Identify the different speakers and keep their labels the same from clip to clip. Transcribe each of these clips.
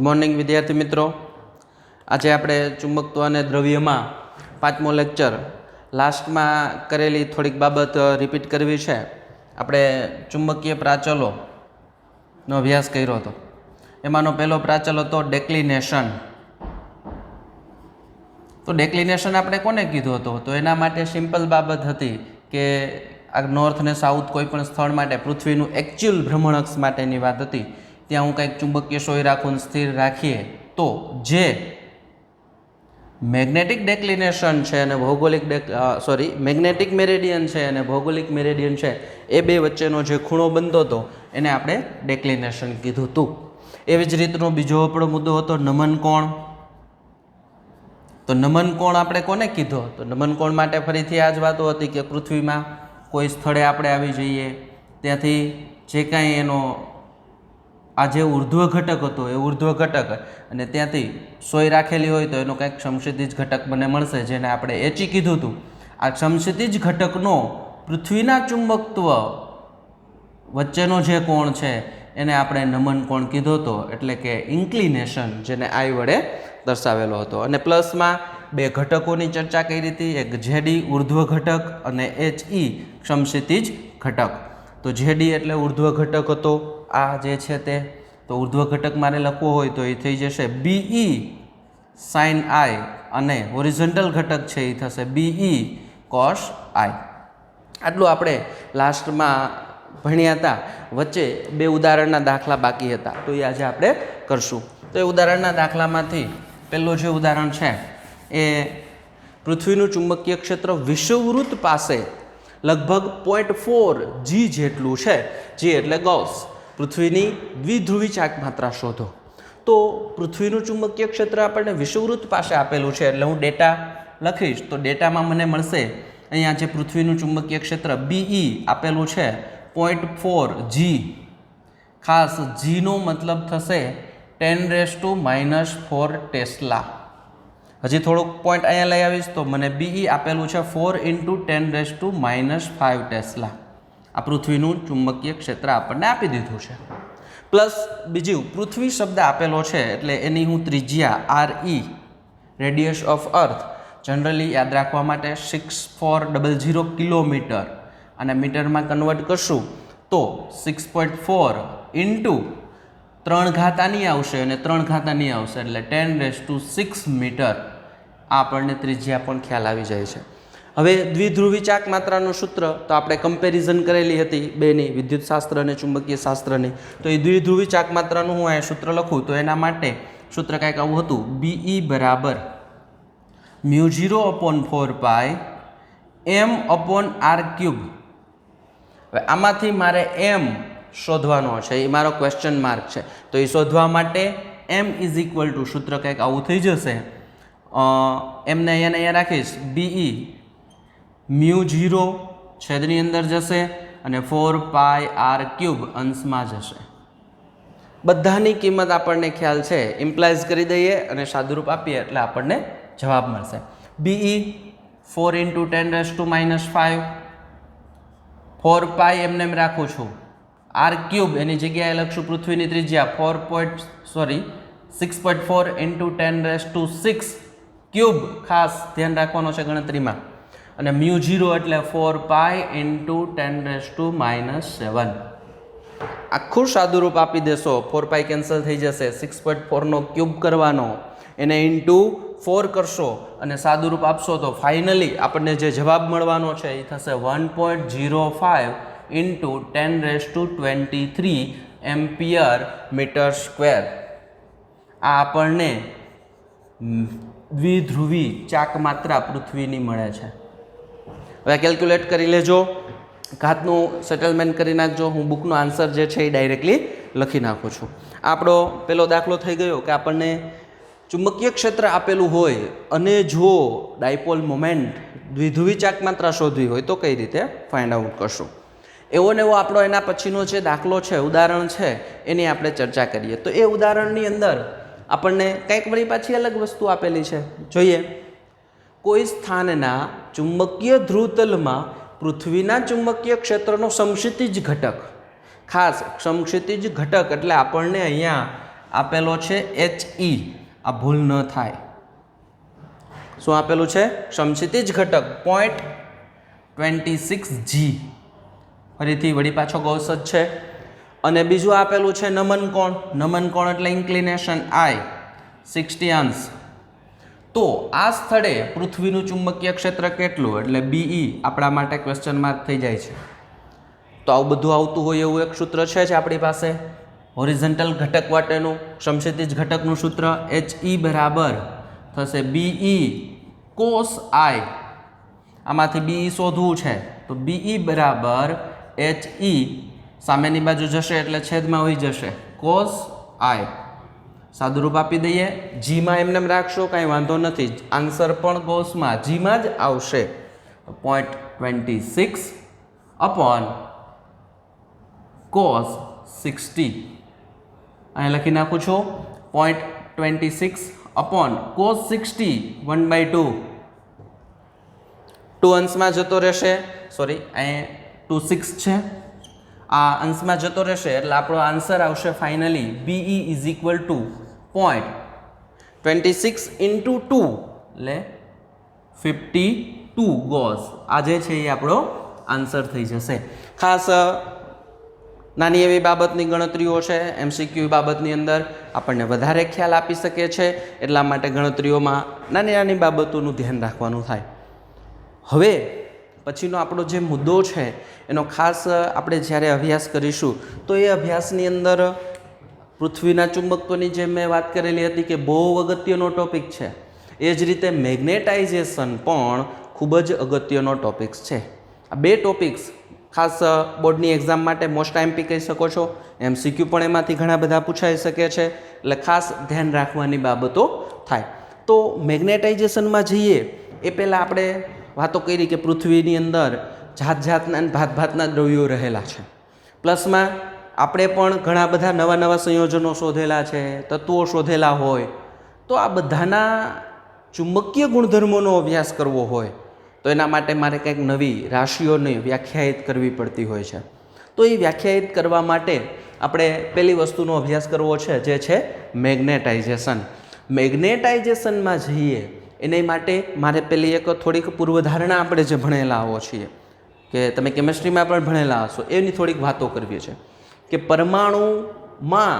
Speaker 1: Morning વિદ્યાર્થી મિત્રો, આજે આપણે ચુંબકત્વ અને દ્રવ્યમાં 5મો લેક્ચર લાસ્ટમાં કરેલી થોડીક બાબત રિપીટ કરવી છે. આપણે ચુંબકીય પ્રાચલોનો અભ્યાસ કર્યો હતો. એમાંનો પહેલો પ્રાચલ હતો ડેક્લિનેશન. તો ડેક્લિનેશન આપણે કોને કીધું હતું? તો એના માટે સિમ્પલ બાબત હતી કે આ નોર્થ અને સાઉથ કોઈ પણ સ્થળ માટે પૃથ્વીનું એકચ્યુઅલ ભ્રમણઅક્ષ માટેની વાત હતી. ત્યાં હું કંઈક ચુંબકીય સોય રાખું, સ્થિર રાખીએ તો જે મેગ્નેટિક ડેક્લિનેશન છે અને ભૌગોલિક મેગ્નેટિક મેરેડિયન છે અને ભૌગોલિક મેરેડિયન છે, એ બે વચ્ચેનો જે ખૂણો બનતો હતો એને આપણે ડેક્લિનેશન કીધું હતું. એવી જ રીતનો બીજો આપણો મુદ્દો હતો નમન કોણ. તો નમન કોણ આપણે કોને કીધો? તો નમન કોણ માટે ફરીથી આ જ વાતો હતી કે પૃથ્વીમાં કોઈ સ્થળે આપણે આવી જઈએ, ત્યાંથી જે કાંઈ એનો આ જે ઉર્ધ્વ ઘટક હતો એ ઉર્ધ્વ ઘટક અને ત્યાંથી સોય રાખેલી હોય તો એનો કંઈક સમક્ષિતિજ ઘટક મને મળશે, જેને આપણે એચી કીધું હતું. આ સમક્ષિતિજ ઘટકનો પૃથ્વીના ચુંબકત્વ વચ્ચેનો જે કોણ છે એને આપણે નમન કોણ કીધો હતો, એટલે કે ઇન્ક્લિનેશન, જેને આઈ વડે દર્શાવેલો હતો. અને પ્લસમાં બે ઘટકોની ચર્ચા કરી હતી, એક જેડી ઉર્ધ્વ ઘટક અને HE સમક્ષિતિજ ઘટક. તો જેડી એટલે ઉર્ધ્વ ઘટક હતો, આ જે છે તે. તો ઉર્ધ્વ ઘટક મારે લખવો હોય તો એ થઈ જશે BE sin I, અને હોરિઝોન્ટલ ઘટક છે એ થશે BE cos I. આટલું આપણે લાસ્ટમાં ભણ્યા હતા. વચ્ચે બે ઉદાહરણના દાખલા બાકી હતા, તો એ આજે આપણે કરશું. તો એ ઉદાહરણના દાખલામાંથી પહેલું જે ઉદાહરણ છે એ પૃથ્વીનું ચુંબકીય ક્ષેત્ર વિષુવવૃત્ત પાસે લગભગ 0.4 G જેટલું છે. G એટલે ગૌસ. પૃથ્વીની દ્વિધ્રુવી ચાક માત્રા શોધો. તો પૃથ્વીનું ચુંબકીય ક્ષેત્ર આપણને વિષુવવૃત્ત પાસે આપેલું છે, એટલે હું ડેટા લખીશ તો ડેટામાં મને મળશે અહીંયા જે પૃથ્વીનું ચુંબકીય ક્ષેત્ર BE આપેલું છે 0.4 G. ખાસ Gનો મતલબ થશે 10⁻⁻4 ટેસ્લા. હજી થોડુંક પોઈન્ટ અહીંયા લઈ આવીશ તો મને BE આપેલું છે 4 × 10⁻⁵ ટેસ્લા. આ પૃથ્વીનું ચુંબકીય ક્ષેત્ર આપણને આપી દીધું છે. પ્લસ બીજું પૃથ્વી શબ્દ આપેલો છે, એટલે એની હું ત્રિજ્યા RE, radius of earth, generally યાદ રાખવા માટે 6400 કિલોમીટર, અને મીટરમાં કન્વર્ટ કરશું તો 6.4 × 3 ઘાત આની આવશે અને 3 ઘાત આની આવશે, એટલે 10⁶ મીટર. આ આપણને ત્રિજ્યા પણ ખ્યાલ આવી જાય છે. હવે દ્વિધ્રુવી ચાક માત્રાનું સૂત્ર તો આપણે કમ્પેરિઝન કરેલી હતી બેની, વિદ્યુતશાસ્ત્ર અને ચુંબકીય શાસ્ત્રની. તો એ દ્વિધ્રુવી ચાક માત્રાનું હું અહીંયા સૂત્ર લખું તો એના માટે સૂત્ર કાંઈક આવું હતું, BE બરાબર μ0/4π m/r³. હવે આમાંથી મારે m શોધવાનો છે, એ મારો ક્વેશ્ચન માર્ક છે. તો એ શોધવા માટે m = સૂત્ર કંઈક આવું થઈ જશે. એમને અહીંયા રાખીશ, BE μ0 છેદની અંદર જશે અને 4πr³ અંશમાં જશે. બધાની કિંમત આપણને ખ્યાલ છે, ઇમ્પ્લાઇઝ કરી દઈએ અને સાદુરૂપ આપીએ એટલે આપણને જવાબ મળશે. BE 4 × 10⁻⁵, 4π એમને એમ રાખું છું, r³ એની જગ્યાએ લખશું પૃથ્વીની ત્રિજ્યા 6.4 × 10⁻⁶, ખાસ ધ્યાન રાખવાનો છે ગણતરીમાં. અને μ0 એટલે 4π × 10⁻⁷. આખું સાદુરૂપ આપી દેશો, 4π કેન્સલ થઈ જશે, 6.4નો ક્યુબ કરવાનો, એને ઇન્ટુ 4 કરશો અને સાદુરૂપ આપશો તો ફાઇનલી આપણને જે જવાબ મળવાનો છે એ થશે 1.05 × 10⁻23 Ampm². આ આપણને દ્વિધ્રુવી ચાક માત્રા પૃથ્વીની મળે છે. હવે કેલ્ક્યુલેટ કરી લેજો, ઘાતનું સેટલમેન્ટ કરી નાખજો. હું બુકનો આન્સર જે છે એ ડાયરેક્ટલી લખી નાખું છું. આપણો પેલો દાખલો થઈ ગયો કે આપણને ચુંબકીય ક્ષેત્ર આપેલું હોય અને જો ડાયપોલ મોમેન્ટ દ્વિધ્રુવી ચાક માત્રા શોધવી હોય તો કઈ રીતે ફાઇન્ડ આઉટ કરશું. એવો ને એવો આપણો એના પછીનો જે દાખલો છે, ઉદાહરણ છે, એની આપણે ચર્ચા કરીએ. તો એ ઉદાહરણની અંદર આપણને કંઈક વળી પાછી અલગ વસ્તુ આપેલી છે. જોઈએ, કોઈ સ્થાનના ચુંબકીય ધ્રુવતલમાં પૃથ્વીના ચુંબકીય ક્ષેત્રનો સમક્ષિતિજ ઘટક, ખાસ સમક્ષિતિજ ઘટક એટલે આપણને અહીંયા આપેલો છે HE, આ ભૂલ ન થાય. શું આપેલું છે? સમક્ષિતિજ ઘટક 0.26 g. ફરીથી વળી પાછો ગૌસ જ છે. અને બીજું આપેલું છે નમન કોણ. નમન કોણ એટલે ઇન્ક્લિનેશન I 60 અંશ. તો આ સ્થળે પૃથ્વીનું ચુંબકીય ક્ષેત્ર કેટલું એટલે BE આપણા માટે ક્વેશ્ચન માર્ક થઈ જાય છે. તો આવું બધું આવતું હોય એવું એક સૂત્ર છે જ આપણી પાસે હોરિઝોન્ટલ ઘટક માટેનું સમક્ષિતિજ ઘટકનું સૂત્ર HE બરાબર થશે BE cos I. આમાંથી BE શોધવું છે તો BE બરાબર HE સામેની બાજુ જશે એટલે છેદમાં હોઈ જશે cos I. સાદુરૂપ આપી દઈએ. જીમાં એમને રાખશો કાંઈ વાંધો નથી, આન્સર પણ ગૌસમાં જીમાં જ આવશે. 0.26 અપોન cos 60. અહીં લખી નાખું છું 0.26 અપોન cos 60 1/2. 2 અંશમાં જતો રહેશે, સોરી અહીં 2 6 છે, આ અંશમાં જતો રહેશે એટલે આપણો આન્સર આવશે finally BE is equal to 0.26 into 2 એટલે 52 ગોસ. આ જે છે એ આપણો આન્સર થઈ જશે. ખાસ નાની એવી બાબતની ગણતરીઓ છે, MCQ બાબતની અંદર આપણને વધારે ખ્યાલ આપી શકે છે, એટલા માટે ગણતરીઓમાં નાની નાની બાબતોનું ધ્યાન રાખવાનું થાય. હવે પછીનો આપણો જે મુદ્દો છે એનો ખાસ આપણે જ્યારે અભ્યાસ કરીશું તો એ અભ્યાસની અંદર પૃથ્વીના ચુંબકત્વની જે મેં વાત કરેલી હતી કે બહુ અગત્યનો ટોપિક છે, એ જ રીતે મેગ્નેટાઇઝેશન પણ ખૂબ જ અગત્યનો ટોપિક્સ છે. આ બે ટોપિક્સ ખાસ બોર્ડની એક્ઝામ માટે મોસ્ટ MP કહી શકો છો. MCQ પણ એમાંથી ઘણા બધા પૂછાઈ શકે છે, એટલે ખાસ ધ્યાન રાખવાની બાબતો થાય. તો મેગ્નેટાઇઝેશનમાં જઈએ એ પહેલાં આપણે વાતો કરી કે પૃથ્વીની અંદર જાત જાતના ભાત ભાતના દ્રવ્યો રહેલા છે. પ્લસમાં આપણે પણ ઘણા બધા નવા નવા સંયોજનો શોધેલા છે, તત્વો શોધેલા હોય. તો આ બધાના ચુંબકીય ગુણધર્મોનો અભ્યાસ કરવો હોય તો એના માટે મારે કંઈક નવી રાશિઓને વ્યાખ્યાયિત કરવી પડતી હોય છે. તો એ વ્યાખ્યાયિત કરવા માટે આપણે પહેલી વસ્તુનો અભ્યાસ કરવો છે જે છે મેગ્નેટાઇઝેશન. મેગ્નેટાઇઝેશનમાં જઈએ એની માટે મારે પેલી એક થોડીક પૂર્વધારણા આપણે જે ભણેલા આવો છીએ કે તમે કેમેસ્ટ્રીમાં પણ ભણેલા હશો એની થોડીક વાતો કરવી છે કે પરમાણુમાં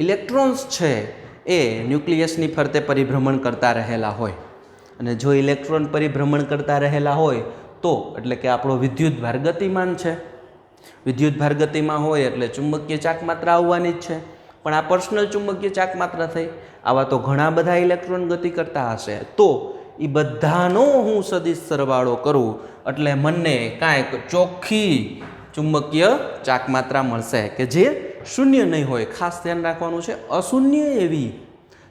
Speaker 1: ઇલેક્ટ્રોન્સ છે એ ન્યુક્લિયસની ફરતે પરિભ્રમણ કરતા રહેલા હોય, અને જો ઇલેક્ટ્રોન પરિભ્રમણ કરતા રહેલા હોય તો એટલે કે આપણો વિદ્યુત ભાર ગતિમાન છે. વિદ્યુત ભાર ગતિમાં હોય એટલે ચુંબકીય ચાકમાત્રા આવવાની જ છે. પણ આ પર્સનલ ચુંબકીય ચાકમાત્રા થઈ, આવા તો ઘણા બધા ઇલેક્ટ્રોન ગતિ કરતા હશે. તો એ બધાનો હું સદિશ સરવાળો કરું એટલે મને કાંઈક ચોખ્ખી ચુંબકીય ચાકમાત્રા મળશે કે જે શૂન્ય નહીં હોય. ખાસ ધ્યાન રાખવાનું છે, અશૂન્ય એવી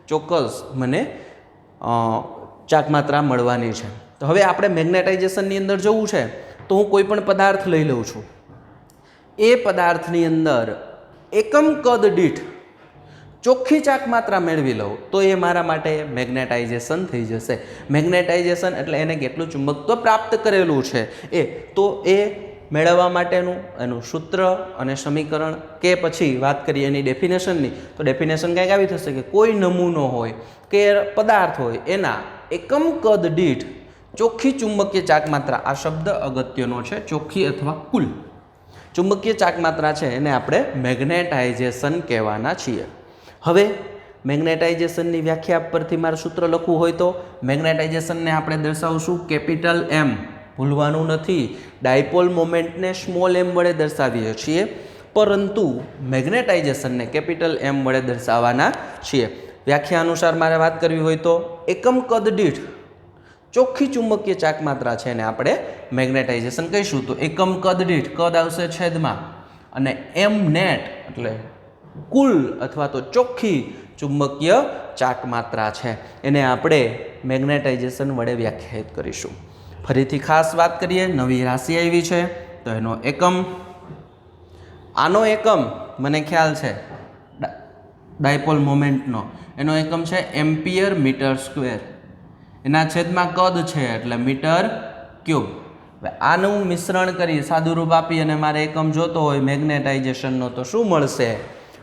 Speaker 1: ચોક્કસ મને ચાકમાત્રા મળવાની છે. તો હવે આપણે મેગ્નેટાઇઝેશનની અંદર જવું છે તો હું કોઈ પણ પદાર્થ લઈ લઉં છું. એ પદાર્થની અંદર એકમ કદ દીઠ ચોખ્ખી ચાકમાત્રા મેળવી લઉં તો એ મારા માટે મેગ્નેટાઇઝેશન થઈ જશે. મેગ્નેટાઇઝેશન એટલે એને કેટલું ચુંબકત્વ પ્રાપ્ત કરેલું છે એ. તો એ મેળવવા માટેનું એનું સૂત્ર અને સમીકરણ કે પછી વાત કરીએ એની ડેફિનેશનની તો ડેફિનેશન કંઈક આવી થશે કે કોઈ નમૂનો હોય કે પદાર્થ હોય એના એકમ કદ દીઠ ચોખ્ખી ચુંબકીય ચાકમાત્રા. આ શબ્દ અગત્યનો છે, ચોખ્ખી અથવા કુલ ચુંબકીય ચાકમાત્રા છે એને આપણે મેગ્નેટાઇઝેશન કહેવાના છીએ. હવે મેગ્નેટાઇઝેશનની વ્યાખ્યા પરથી મારે સૂત્ર લખવું હોય તો મેગ્નેટાઇઝેશનને આપણે દર્શાવશું કેપિટલ M. ભૂલવાનું નથી, ડાયપોલ મોમેન્ટને સ્મોલ m વડે દર્શાવીએ છીએ, પરંતુ મેગ્નેટાઇઝેશનને કેપિટલ M વડે દર્શાવવાના છીએ. વ્યાખ્યા અનુસાર મારે વાત કરવી હોય તો એકમ કદ દીઠ ચોખ્ખી ચુંબકીય ચાકમાત્રા છે એને આપણે મેગ્નેટાઇઝેશન કહીશું. તો એકમ કદ દીઠ કદ આવશે છેદમાં અને M નેટ એટલે કુલ અથવા તો ચોખ્ખી ચુંબકીય ચાકમાત્રા છે એને આપણે મેગ્નેટાઇઝેશન વડે વ્યાખ્યાયિત કરીશું. ફરીથી ખાસ વાત કરીએ, નવી રાશિ આવી છે તો એનો એકમ, આનો એકમ મને ખ્યાલ છે ડાયપોલ મોમેન્ટનો, એનો એકમ છે એમ્પિયર મીટર સ્ક્વેર. એના છેદમાં કદ છે એટલે મીટર ક્યુબ. આનું મિશ્રણ કરી સાદુરૂપ આપી અને મારે એકમ જોતો હોય મેગ્નેટાઇઝેશનનો તો શું મળશે?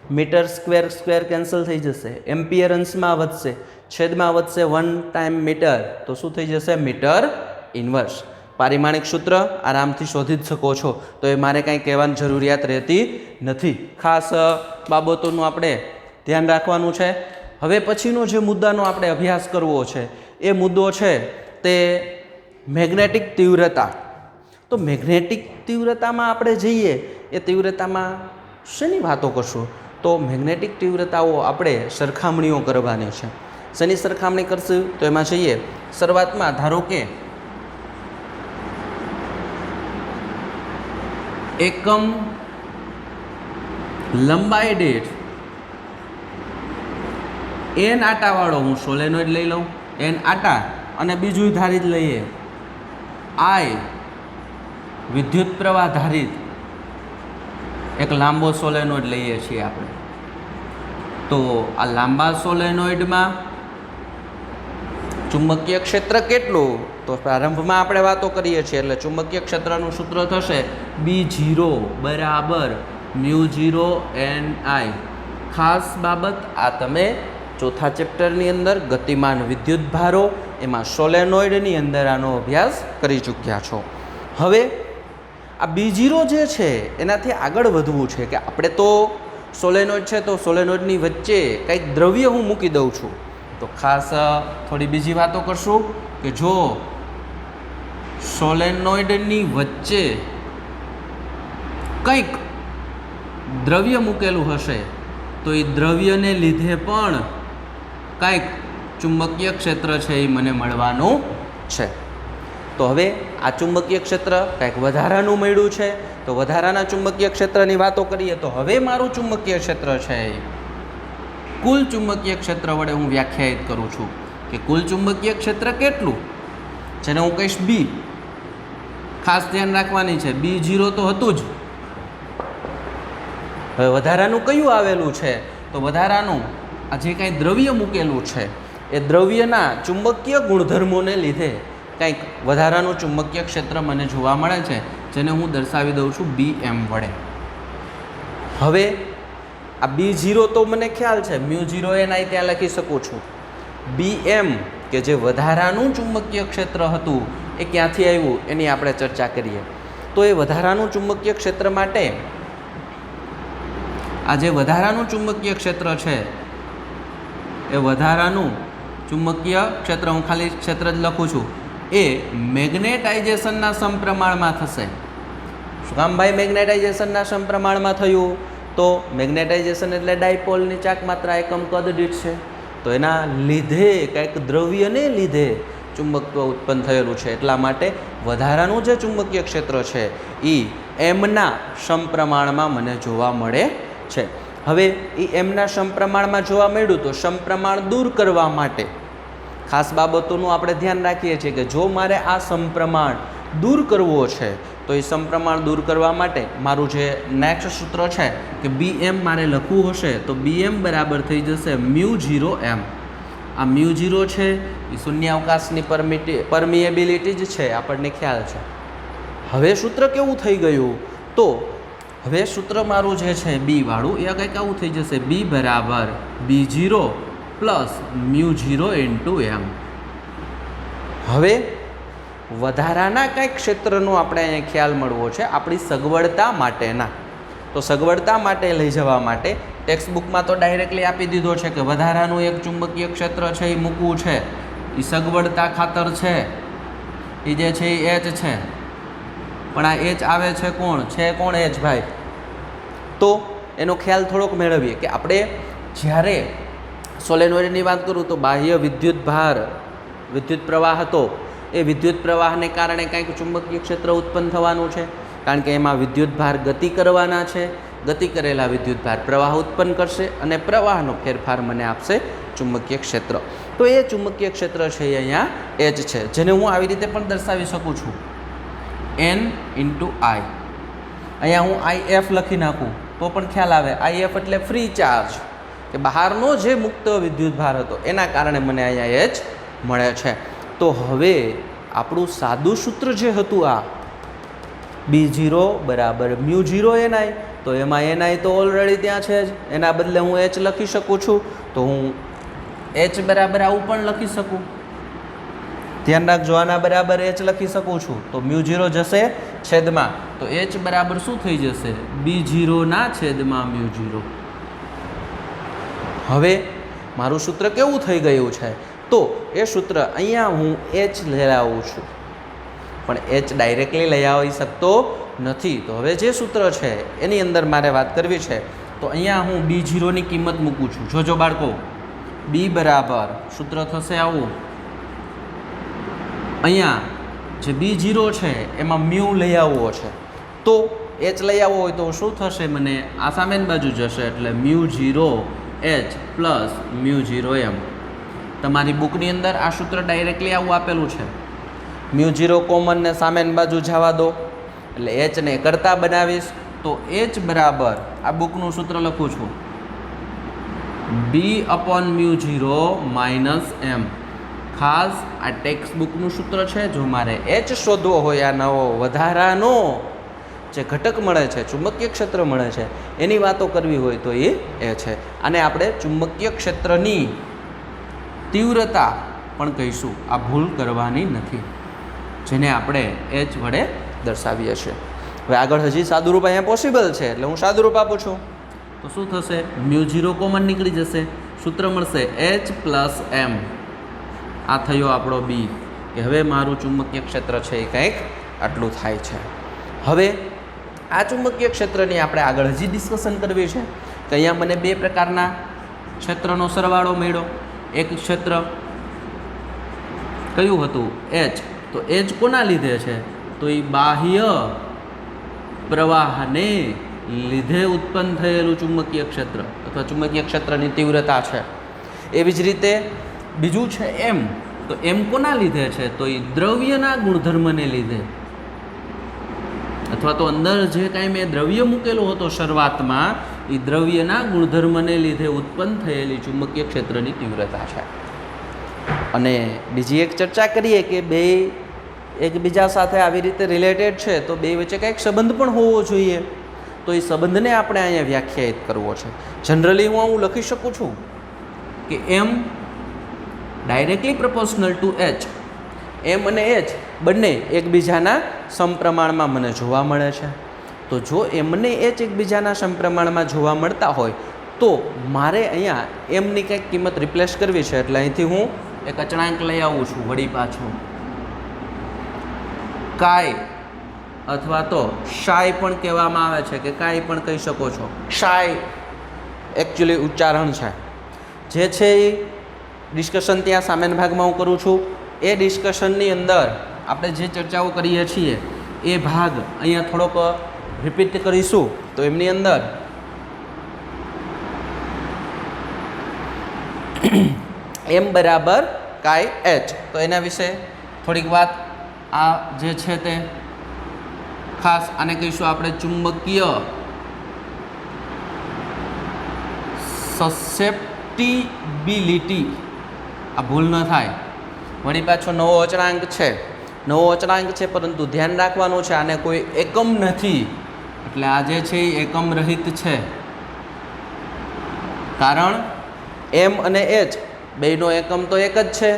Speaker 1: મીટર સ્ક્વેર સ્ક્વેર કેન્સલ થઈ જશે, એમ્પિયર અંશમાં વધશે, છેદમાં વધશે 1 ટાઈમ મીટર, તો શું થઈ જશે? Metre inverse. પારિમાણિક સૂત્ર આરામથી શોધી જ શકો છો, તો એ મારે કાંઈ કહેવાની જરૂરિયાત રહેતી નથી. ખાસ બાબતોનું આપણે ધ્યાન રાખવાનું છે. હવે પછીનો જે મુદ્દાનો આપણે અભ્યાસ કરવો છે એ મુદ્દો છે તે મેગ્નેટિક તીવ્રતા. તો મેગ્નેટિક તીવ્રતામાં આપણે જઈએ, એ તીવ્રતામાં શેની વાતો કરશું? તો મેગ્નેટિક તીવ્રતાઓ આપણે સરખામણીઓ કરવાની છે. શેની સરખામણી કરશું? તો એમાં જઈએ, શરૂઆતમાં ધારો કે એકમ લંબાઈ દીઠ n આટાવાળો હું સોલેનોઇડ લઈ લઉં, n આટા, અને બીજું ધારિત લઈએ I વિદ્યુત પ્રવાહ ધારિત એક લાંબો સોલેનોઇડ લઈએ છીએ આપણે. તો આ લાંબા સોલેનોઇડમાં ચુંબકીય ક્ષેત્ર કેટલું? તો પ્રારંભમાં આપણે વાતો કરીએ છીએ, એટલે ચુંબકીય ક્ષેત્રનું સૂત્ર થશે B0 બરાબર μ0 NI. ખાસ બાબત, આ તમે ચોથા ચેપ્ટરની અંદર ગતિમાન વિદ્યુત ભારો એમાં સોલેનોઇડની અંદર આનો અભ્યાસ કરી ચૂક્યા છો. હવે આ B0 જે છે એનાથી આગળ વધવું છે કે આપણે તો સોલેનોઇડ છે, તો સોલેનોઇડની વચ્ચે કંઈક દ્રવ્ય હું મૂકી દઉં છું. તો ખાસ થોડી બીજી વાતો કરશું કે જો સોલેનોઇડની વચ્ચે કંઈક દ્રવ્ય મૂકેલું હશે તો એ દ્રવ્યને લીધે પણ કંઈક ચુંબકીય ક્ષેત્ર છે એ મને મળવાનું છે. તો હવે આ ચુંબકીય ક્ષેત્ર કંઈક વધારાનું મળ્યું છે, તો વધારાના ચુંબકીય ક્ષેત્રની વાતો કરીએ તો હવે મારું ચુંબકીય ક્ષેત્ર છે કુલ ચુંબકીય ક્ષેત્ર વડે હું વ્યાખ્યાયિત કરું છું કે કુલ ચુંબકીય ક્ષેત્ર કેટલું, જેને હું કહીશ B. ખાસ ધ્યાન રાખવાની છે, B0 તો હતું જ. હવે વધારાનું કયું આવેલું છે? તો વધારાનું આ જે કાંઈ દ્રવ્ય મૂકેલું છે એ દ્રવ્યના ચુંબકીય ગુણધર્મોને લીધે કંઈક વધારાનું ચુંબકીય ક્ષેત્ર મને જોવા મળે છે, જેને હું દર્શાવી દઉં છું BM વડે. હવે આ B0 તો મને ખ્યાલ છે, μ0 NI ત્યાં લખી શકું છું. BM કે જે વધારાનું ચુંબકીય ક્ષેત્ર હતું એ ક્યાંથી આવ્યું એની આપણે ચર્ચા કરીએ. તો એ વધારાનું ચુંબકીય ક્ષેત્ર માટે આ જે વધારાનું ચુંબકીય ક્ષેત્ર છે એ વધારાનું ચુંબકીય ક્ષેત્ર, હું ખાલી ક્ષેત્ર જ લખું છું, એ મેગ્નેટાઇઝેશનના સમપ્રમાણમાં થશે. શું કામ ભાઈ મેગ્નેટાઇઝેશનના સમપ્રમાણમાં થયું? તો મેગ્નેટાઇઝેશન એટલે ડાયપોલની ચાક માત્રા એકમ કદ દીઠ છે, તો એના લીધે કંઈક દ્રવ્યને લીધે ચુંબકત્વ ઉત્પન્ન થયેલું છે. એટલા માટે વધારાનું જે ચુંબકીય ક્ષેત્ર છે એ એમના સમપ્રમાણમાં મને જોવા મળે છે. હવે એ એમના સમપ્રમાણમાં જોવા મળ્યું, તો સમપ્રમાણ દૂર કરવા માટે ખાસ બાબતોનું આપણે ધ્યાન રાખીએ છીએ કે જો મારે આ સમપ્રમાણ દૂર કરવો છે તો એ સમપ્રમાણ દૂર કરવા માટે મારું જે નેક્સ્ટ સૂત્ર છે કે BM મારે લખવું હશે તો BM બરાબર થઈ જશે μ0M. આ μ0 છે એ શૂન્યાવકાશની પરમિએબિલિટી જ છે, આપણને ખ્યાલ છે. હવે સૂત્ર કેવું થઈ ગયું? તો હવે સૂત્ર મારું જે છે B વાળું એ કંઈક આવું થઈ જશે, B બરાબર B0 પ્લસ μ0 × M. હવે વધારાના કંઈક ક્ષેત્રનો આપણે અહીંયા ખ્યાલ મળવો છે આપણી સગવડતા માટેના. તો સગવડતા માટે લઈ જવા માટે ટેક્સ્ટબુકમાં તો ડાયરેક્ટલી આપી દીધો છે કે વધારાનું એક ચુંબકીય ક્ષેત્ર છે એ મૂકવું છે, એ સગવડતા ખાતર છે, એ જે છે એ H છે. પણ આ H આવે છે કોણ છે? કોણ H ભાઈ? તો એનો ખ્યાલ થોડોક મેળવીએ કે આપણે જ્યારે સોલેનોઇડની વાત કરું તો બાહ્ય વિદ્યુત ભાર, વિદ્યુત પ્રવાહ હતો, એ વિદ્યુત પ્રવાહને કારણે કંઈક ચુંબકીય ક્ષેત્ર ઉત્પન્ન થવાનું છે, કારણ કે એમાં વિદ્યુત ભાર ગતિ કરવાના છે. ગતિ કરેલા વિદ્યુત ભાર પ્રવાહ ઉત્પન્ન કરશે અને પ્રવાહનો ફેરફાર મને આપશે ચુંબકીય ક્ષેત્ર. તો એ ચુંબકીય ક્ષેત્ર છે એ અહીંયા H છે, જેને હું આવી રીતે પણ દર્શાવી શકું છું, N × I. અહીંયા હું IF લખી નાખું તો પણ ખ્યાલ આવે. IF એટલે ફ્રી ચાર્જ, કે બહારનો જે મુક્ત વિદ્યુત ભાર હતો એના કારણે મને અહીંયા H મળે છે. તો હવે આપણું સાદું સૂત્ર જે હતું આ B0 બરાબર μ0 NI, તો એમાં એનઆઈ તો ઓલરેડી ત્યાં છે જ, એના બદલે હું એચ લખી શકું છું. તો હું એચ બરાબર આવું પણ લખી શકું. ધ્યાન રાખજો, આના બરાબર એચ લખી શકું છું. તો μ0 જશે છેદમાં, તો એચ બરાબર શું થઈ જશે? B0 ના છેદમાં μ0. હવે મારું સૂત્ર કેવું થઈ ગયું છે? તો એ સૂત્ર અહીંયા હું એચ લઈ આવું છું, પણ એચ ડાયરેક્ટલી લઈ આવી શકતો નથી. તો હવે જે સૂત્ર છે એની અંદર મારે વાત કરવી છે. તો અહીંયા હું B0ની કિંમત મૂકું છું. જોજો બાળકો, B બરાબર સૂત્ર થશે આવું. અહીંયા જે B0 છે એમાં મ્યુ લઈ આવવો છે, તો એચ લઈ આવવો હોય તો શું થશે? મને આ સામેની બાજુ જશે, એટલે μ0 H પ્લસ μ0 M. તમારી બુકની અંદર આ સૂત્ર ડાયરેક્ટલી આવું આપેલું છે. μ0 કોમન ને સામેની બાજુ જવા દો, એટલે એચને કરતા બનાવીશ. તો એચ બરાબર આ બુકનું સૂત્ર લખું છું, B/μ0 માઇનસ M. ખાસ આ ટેક્સ્ટ બુકનું સૂત્ર છે. જો મારે એચ શોધવો હોય, આ નવો વધારાનો જે ઘટક મળે છે, ચુંબકીય ક્ષેત્ર મળે છે, એની વાતો કરવી હોય તો એ છે. અને આપણે ચુંબકીય ક્ષેત્રની તીવ્રતા પણ કહીશું. આ ભૂલ કરવાની નથી, જેને આપણે એચ વડે દર્શાવીએ છીએ. હવે આગળ હજી સાદુરૂપ અહીંયા પોસિબલ છે, એટલે હું સાદુરૂપ આપું છું. તો શું થશે? μ0 કોમન નીકળી જશે, સૂત્ર મળશે H પ્લસ M. આ થયો આપણો બી, કે હવે મારું ચુંબકીય ક્ષેત્ર છે એ કંઈક આટલું થાય છે. હવે આ ચુંબકીય ક્ષેત્રની આપણે આગળ હજી ડિસ્કશન કરવી છે કે અહીંયા મને બે પ્રકારના ક્ષેત્રનો સરવાળો મળ્યો. એક ક્ષેત્ર કયું હતું? એચ. તો એચ કોના લીધે છે? તો એ બાહ્ય પ્રવાહને લીધે ઉત્પન્ન થયેલું ચુંબકીય ક્ષેત્ર અથવા ચુંબકીય ક્ષેત્રની તીવ્રતા છે. એવી જ રીતે બીજું છે એમ. તો એમ કોના લીધે છે? તો એ દ્રવ્યના ગુણધર્મને લીધે, અથવા તો અંદર જે કાંઈ મેં દ્રવ્ય મૂકેલો હતો શરૂઆતમાં, એ દ્રવ્યના ગુણધર્મને લીધે ઉત્પન્ન થયેલી ચુંબકીય ક્ષેત્રની તીવ્રતા છે. અને બીજી એક ચર્ચા કરીએ કે બે એકબીજા સાથે આવી રીતે રિલેટેડ છે, તો બે વચ્ચે કંઈક સંબંધ પણ હોવો જોઈએ. તો એ સંબંધને આપણે અહીંયા વ્યાખ્યાયિત કરવો છે. જનરલી હું આવું લખી શકું છું કે એમ ડાયરેક્ટલી પ્રપોર્શનલ ટુ એચ. એમ અને એચ બંને એકબીજાના સમપ્રમાણમાં મને જોવા મળે છે. તો જો એમ અને એચ એકબીજાના સમપ્રમાણમાં જોવા મળતા હોય તો મારે અહીંયા એમની કંઈક કિંમત રિપ્લેસ કરવી છે. એટલે અહીંથી હું એક અચળાંક લઈ આવું છું વળી પાછું. કાય અથવા તો શાય પણ કહેવામાં આવે છે, કે કાય પણ કહી શકો છો. શાય એકચ્યુઅલી ઉચ્ચારણ છે. જે છે એ ડિસ્કશન ત્યાં સામેના ભાગમાં હું કરું છું. એ ડિસ્કશનની અંદર આપણે જે ચર્ચાઓ કરીએ છીએ એ ભાગ અહીંયા થોડોક રિપીટ કરીશું. તો એમની અંદર એમ બરાબર કાય એચ. તો એના વિશે થોડીક વાત આ જે છે તે ખાસ આને કહીશું આપણે ચુંબકીય સસેપ્ટિબિલિટી. આ ભૂલ ન થાય. વળી પાછો નવો અચળાંક છે. નવો અચળાંક છે, પરંતુ ધ્યાન રાખવાનું છે આને કોઈ એકમ નથી. એટલે આ જે છે એ એકમ રહિત છે. કારણ એમ અને એચ બેયનો એકમ તો એક જ છે.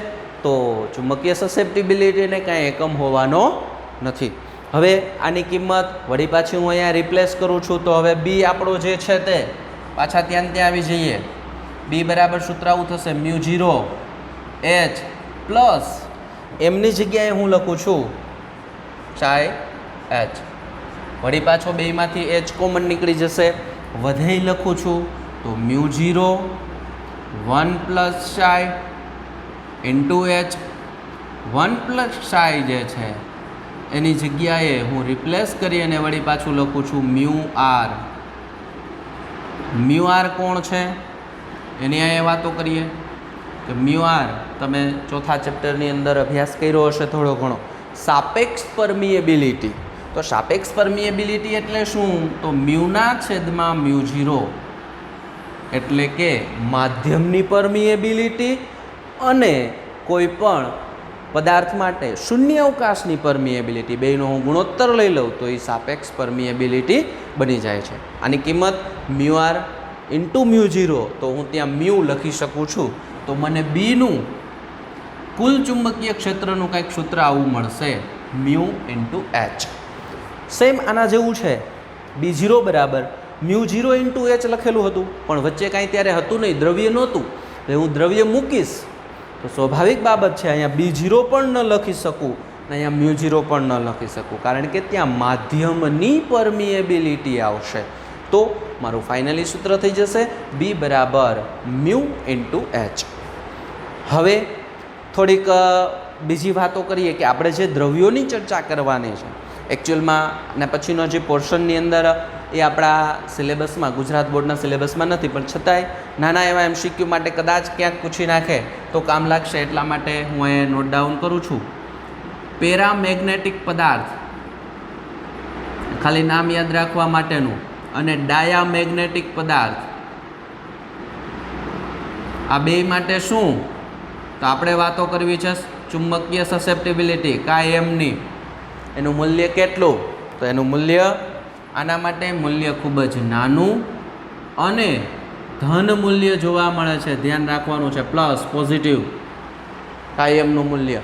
Speaker 1: તો ચુંબકીય સસેપ્ટિબિલિટીને કાંઈ એકમ હોવાનો નથી. હવે આની કિંમત વળી પાછી હું અહીંયા રિપ્લેસ કરું છું. તો હવે બી આપણો જે છે તે પાછા ત્યાં આવી જઈએ. બી બરાબર સૂત્ર આવું થશે μ0 H પ્લસ એમની જગ્યાએ હું લખું છું ચાય એચ. વળી પાછો બેમાંથી એચ કોમન નીકળી જશે, વધેય લખું છું. તો μ0 1 પ્લસ ચાય ઇન્ટુ એચ. 1 પ્લસ ચાય જે છે એની જગ્યાએ હું રિપ્લેસ કરી અને વળી પાછું લખું છું μr. μr કોણ છે એની અહીંયા વાતો કરીએ કે μr તમે ચોથા ચેપ્ટરની અંદર અભ્યાસ કર્યો હશે થોડો ઘણો. સાપેક્ષ પરમિએબિલિટી. તો સાપેક્ષ પરમિએબિલિટી એટલે શું? તો મ્યુના છેદમાં μ0, એટલે કે માધ્યમની પરમિએબિલિટી અને કોઈ પણ પદાર્થ માટે શૂન્ય અવકાશની પરમિએબિલિટી બેનો હું ગુણોત્તર લઈ લઉં તો એ સાપેક્ષ પરમિએબિલિટી બની જાય છે. આની કિંમત mu R into mu zero, તો હું ત્યાં મ્યુ લખી શકું છું, તો મને બીનું કુલ ચુંબકીય ક્ષેત્રનું કંઈક સૂત્ર આવું મળશે, મ્યુ ઇન્ટુ એચ. સેમ આના જેવું છે, બી ઝીરો બરાબર મ્યુ ઝીરો ઇન્ટુ એચ લખેલું હતું, પણ વચ્ચે કાંઈ ત્યારે હતું નહીં, દ્રવ્ય નહોતું, એટલે હું દ્રવ્ય મૂકીશ તો સ્વાભાવિક બાબત છે અહીંયા બી ઝીરો પણ ન લખી શકું અને અહીંયા મ્યુ ઝીરો પણ ન લખી શકું, કારણ કે ત્યાં માધ્યમની પરમિએબિલિટી આવશે. તો મારું ફાઇનલી સૂત્ર થઈ જશે બી બરાબર મ્યુ ઇન્ટુ એચ. હવે થોડીક બીજી વાતો કરીએ કે આપણે જે દ્રવ્યોની ચર્ચા કરવાની છે એકચ્યુઅલમાં, અને પછીનો જે પોર્શનની અંદર એ આપણા સિલેબસમાં, ગુજરાત બોર્ડના સિલેબસમાં નથી, પણ છતાંય નાના એવા MCQ માટે કદાચ ક્યાંક પૂછી નાખે તો કામ લાગશે, એટલા માટે હું એ નોટ ડાઉન કરું છું. પેરામેગ્નેટિક પદાર્થ, ખાલી નામ યાદ રાખવા માટેનું, અને ડાયામેગ્નેટિક પદાર્થ, આ બે માટે શું, તો આપણે વાતો કરવી છે ચુંબકીય સસેપ્ટિબિલિટી કાયમની. એનું મૂલ્ય કેટલું, તો એનું મૂલ્ય આના માટે મૂલ્ય ખૂબ જ નાનું અને ધન મૂલ્ય જોવા મળે છે, ધ્યાન રાખવાનું છે, પ્લસ પોઝિટિવ કાયમનું મૂલ્ય.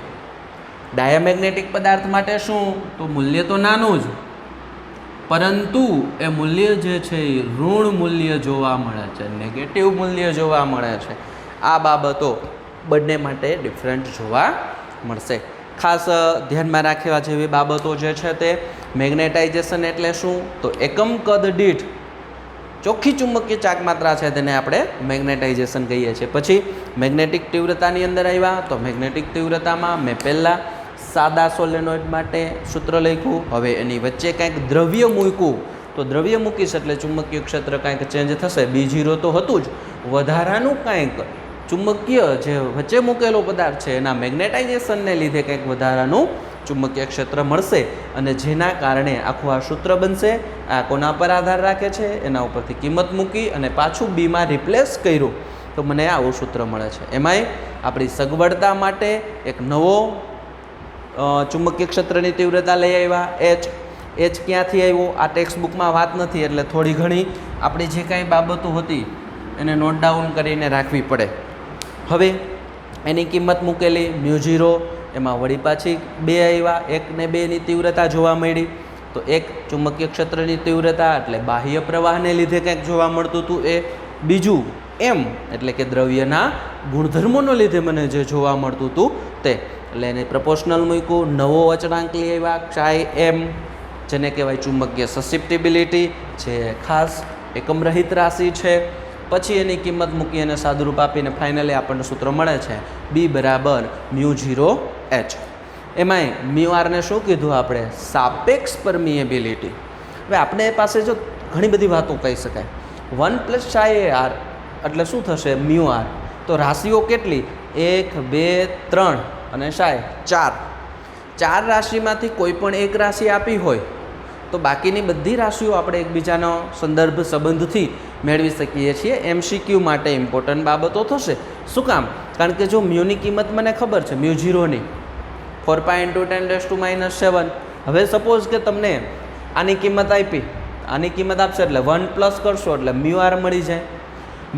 Speaker 1: ડાયામેગ્નેટિક પદાર્થ માટે શું, તો મૂલ્ય તો નાનું જ, પરંતુ એ મૂલ્ય જે છે એ ઋણ મૂલ્ય જોવા મળે છે, નેગેટિવ મૂલ્ય જોવા મળે છે. આ બાબતો બંને માટે ડિફરન્ટ જોવા મળશે. ખાસ ધ્યાનમાં રાખવા જેવી બાબતો જે છે તે મેગ્નેટાઇઝેશન એટલે શું, તો એકમ કદ દીઠ ચોખ્ખી ચુંબકીય ચાકમાત્રા છે તેને આપણે મેગ્નેટાઇઝેશન કહીએ છીએ. પછી મેગ્નેટિક તીવ્રતાની અંદર આવ્યા, તો મેગ્નેટિક તીવ્રતામાં મેં પહેલાં સાદા સોલેનોઇડ માટે સૂત્ર લખ્યું, હવે એની વચ્ચે કાંઈક દ્રવ્ય મૂક્યું, તો દ્રવ્ય મૂકીશ એટલે ચુંબકીય ક્ષેત્ર કાંઈક ચેન્જ થશે. બી ઝીરો તો હતું જ, વધારાનું કાંઈક ચુંબકીય જે વચ્ચે મૂકેલો પદાર્થ છે એના મેગ્નેટાઇઝેશનને લીધે કંઈક વધારાનું ચુંબકીય ક્ષેત્ર મળશે, અને જેના કારણે આખું આ સૂત્ર બનશે. આ કોના પર આધાર રાખે છે, એના ઉપરથી કિંમત મૂકી અને પાછું બીમાં રિપ્લેસ કર્યું તો મને આવું સૂત્ર મળે છે. એમાંય આપણી સગવડતા માટે એક નવો ચુંબકીય ક્ષેત્રની તીવ્રતા લઈ આવ્યા, એચ. એચ ક્યાંથી આવ્યો આ ટેક્સ્ટ બુકમાં વાત નથી, એટલે થોડી ઘણી આપણી જે કાંઈ બાબતો હતી એને નોટ ડાઉન કરીને રાખવી પડે. હવે એની કિંમત મૂકેલી મ્યુ ઝીરો, એમાં વળી પાછી બે આવ્યા, 1 ને 2ની તીવ્રતા જોવા મળી, તો એક ચુંબકીય ક્ષેત્રની તીવ્રતા એટલે બાહ્ય પ્રવાહને લીધે કંઈક જોવા મળતું હતું એ, બીજું એમ એટલે કે દ્રવ્યના ગુણધર્મોને લીધે મને જે જોવા મળતું હતું તે, એટલે એને પ્રપોર્શનલ મૂક્યું. નવો અચળાંક લઈ આવ્યા ક્ષાય એમ, જેને કહેવાય ચુંબકીય સસેપ્ટિબિલિટી, જે ખાસ એકમરહિત રાશિ છે. પછી એની કિંમત મૂકી અને સાદુરૂપ આપીને ફાઇનલી આપણને સૂત્ર મળે છે બી બરાબર મ્યુ ઝીરો એચ. એમાંય મ્યુ આરને શું કીધું આપણે, સાપેક્ષ પરમિએબિલિટી. હવે આપણે પાસે જો ઘણી બધી વાતો કહી શકાય, 1 + સાય આર એટલે શું થશે મ્યુ આર, તો રાશિઓ કેટલી, 1 2 3 અને સાય 4. 4 રાશિમાંથી કોઈ પણ એક રાશિ આપી હોય તો બાકીની બધી રાશિઓ આપણે એકબીજાનો સંદર્ભ સંબંધથી મેળવી શકીએ છીએ. MCQ માટે ઇમ્પોર્ટન્ટ બાબતો થશે. શું કામ, કારણ કે જો મ્યુની કિંમત મને ખબર છે, મ્યુ ઝીરોની 4π×10⁻⁷. હવે સપોઝ કે તમને આની કિંમત આપી, આની કિંમત આપશે એટલે 1 પ્લસ કરશો એટલે મ્યુ આર મળી જાય.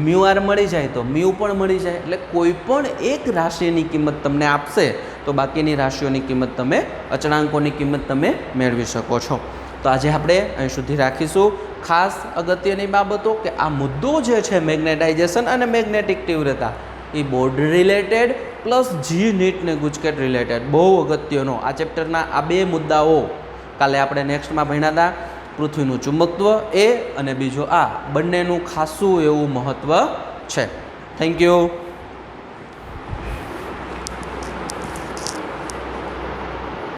Speaker 1: મ્યુ આર મળી જાય તો મ્યુ પણ મળી જાય, એટલે કોઈ પણ એક રાશિની કિંમત તમને આપશે તો બાકીની રાશિઓની કિંમત તમે, અચળાંકોની કિંમત તમે મેળવી શકો છો. તો આજે આપણે અહીં સુધી રાખીશું. ખાસ અગત્યની બાબતો કે આ મુદ્દો જે છે મેગ્નેટાઇઝેશન અને મેગ્નેટિક તીવ્રતા એ board related plus G NEET ને ગુજકેટ રિલેટેડ બહુ અગત્યનો. આ ચેપ્ટરના આ બે મુદ્દાઓ કાલે આપણે નેક્સ્ટમાં ભણ્યા હતા. પૃથ્વીનું ચુંબકત્વ એ અને બીજો આ બંનેનું ખાસું એવું મહત્ત્વ છે. Thank you.